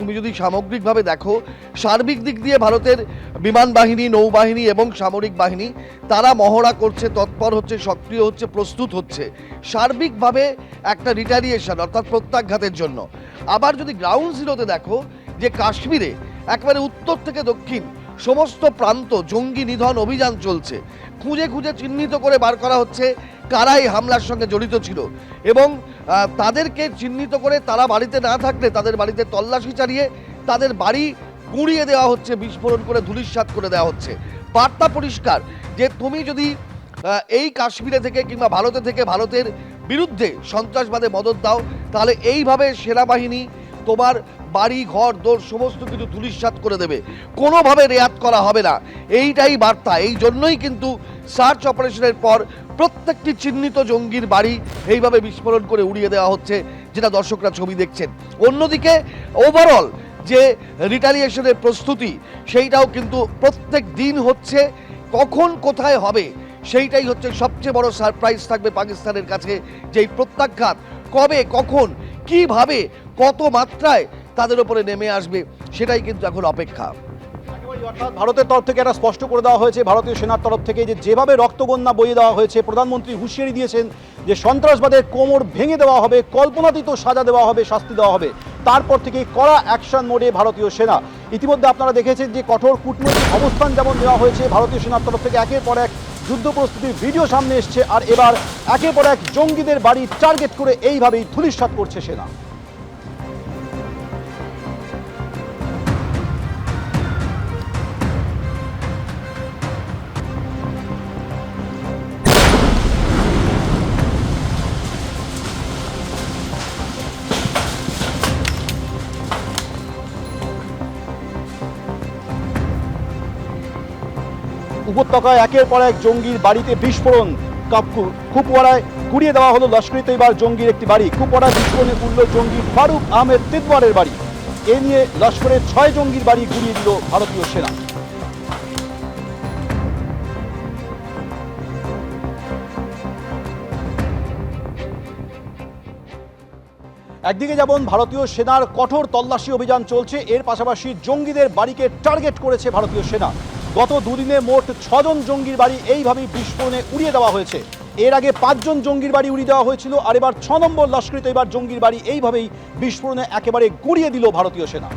তুমি যদি সামগ্রিকভাবে দেখো, সার্বিক দিক দিয়ে ভারতের বিমান বাহিনী, নৌবাহিনী এবং সামরিক বাহিনী তারা মহড়া করছে, তৎপর হচ্ছে, সক্রিয় হচ্ছে, প্রস্তুত হচ্ছে সার্বিকভাবে একটা রিটালিয়েশন অর্থাৎ প্রত্যাঘাতের জন্য। আবার যদি গ্রাউন্ড জিরোতে দেখো যে কাশ্মীরে একেবারে উত্তর থেকে দক্ষিণ সমস্ত প্রান্ত জঙ্গি নিধন অভিযান চলছে, খুঁজে খুঁজে চিহ্নিত করে বার করা হচ্ছে কারা এই হামলার সঙ্গে জড়িত ছিল এবং তাদেরকে চিহ্নিত করে তারা বাড়িতে না থাকলে তাদের বাড়িতে তল্লাশি চালিয়ে তাদের বাড়ি গুঁড়িয়ে দেওয়া হচ্ছে, বিস্ফোরণ করে ধূলিসাৎ করে দেওয়া হচ্ছে। বার্তা পরিষ্কার যে তুমি যদি এই কাশ্মীরে থেকে কিংবা ভারতে থেকে ভারতের বিরুদ্ধে সন্ত্রাসবাদে মদত দাও, তাহলে এইভাবে সেনাবাহিনী তোমার বাড়ি ঘর দোর সমস্ত কিছু ধূলিসাৎ করে দেবে, কোনোভাবে রেয়াত করা হবে না। এইটাই বার্তা। এই জন্যই কিন্তু সার্চ অপারেশনের পর প্রত্যেকটি চিহ্নিত জঙ্গির বাড়ি এইভাবে বিস্ফোরণ করে উড়িয়ে দেওয়া হচ্ছে, যেটা দর্শকরা ছবি দেখছেন। অন্যদিকে ওভারঅল যে রিটালিয়েশনের প্রস্তুতি সেইটাও কিন্তু প্রত্যেক দিন হচ্ছে, কখন কোথায় হবে সেইটাই হচ্ছে সবচেয়ে বড় সারপ্রাইজ থাকবে পাকিস্তানের কাছে, যে এই প্রত্যাঘাত কবে, কখন, কিভাবে, কত মাত্রায় তাদের উপরে নেমে আসবে সেটাই কিন্তু এখন অপেক্ষা। অর্থাৎ ভারতের তরফ থেকে এটা স্পষ্ট করে দেওয়া হয়েছে, ভারতীয় সেনার তরফ থেকে, যে যেভাবে রক্তবন্যা বইয়ে দেওয়া হয়েছে, প্রধানমন্ত্রী হুঁশিয়ারি দিয়েছেন যে সন্ত্রাসবাদের কোমর ভেঙে দেওয়া হবে, কল্পনাতীত সাজা দেওয়া হবে, শাস্তি দেওয়া হবে। তারপর থেকে কড়া অ্যাকশন মোডে ভারতীয় সেনা। ইতিমধ্যে আপনারা দেখেছেন যে কঠোর কূটনৈতিক অবস্থান যেমন দেওয়া হয়েছে ভারতীয় সেনার তরফ থেকে, একের পর এক যুদ্ধ প্রস্তুতির ভিডিও সামনে এসছে, আর এবার একের পর এক জঙ্গিদের বাড়ি টার্গেট করে এইভাবেই ধূলিসাৎ করছে সেনা। উপত্যকায় একের পর এক জঙ্গির বাড়িতে বিস্ফোরণ। কুপওয়ারায় গুড়িয়ে দেওয়া হলো লস্কর-ই তৈয়বার জঙ্গির একটি বাড়ি। কুপওয়ারা বিস্ফোরণে উঠল জঙ্গি ফারুক আহমেদ তিতওয়ারের বাড়ি। এ নিয়ে লস্করের 6 জঙ্গির বাড়ি গুড়িয়ে দিল ভারতীয় সেনা। একদিকে যেমন ভারতীয় সেনার কঠোর তল্লাশি অভিযান চলছে, এর পাশাপাশি জঙ্গিদের বাড়িকে টার্গেট করেছে ভারতীয় সেনা। গত দুদিনে মোট 6 জন জঙ্গির বাড়ি এইভাবেই বিস্ফোরণে উড়িয়ে দেওয়া হয়েছে। এর আগে 5 জন জঙ্গির বাড়ি উড়িয়ে দেওয়া হয়েছিল, আর এবার 6 নম্বর লস্কর-ই তৈয়বার জঙ্গির বাড়ি এইভাবেই বিস্ফোরণে একেবারে গুঁড়িয়ে দিল ভারতীয় সেনা।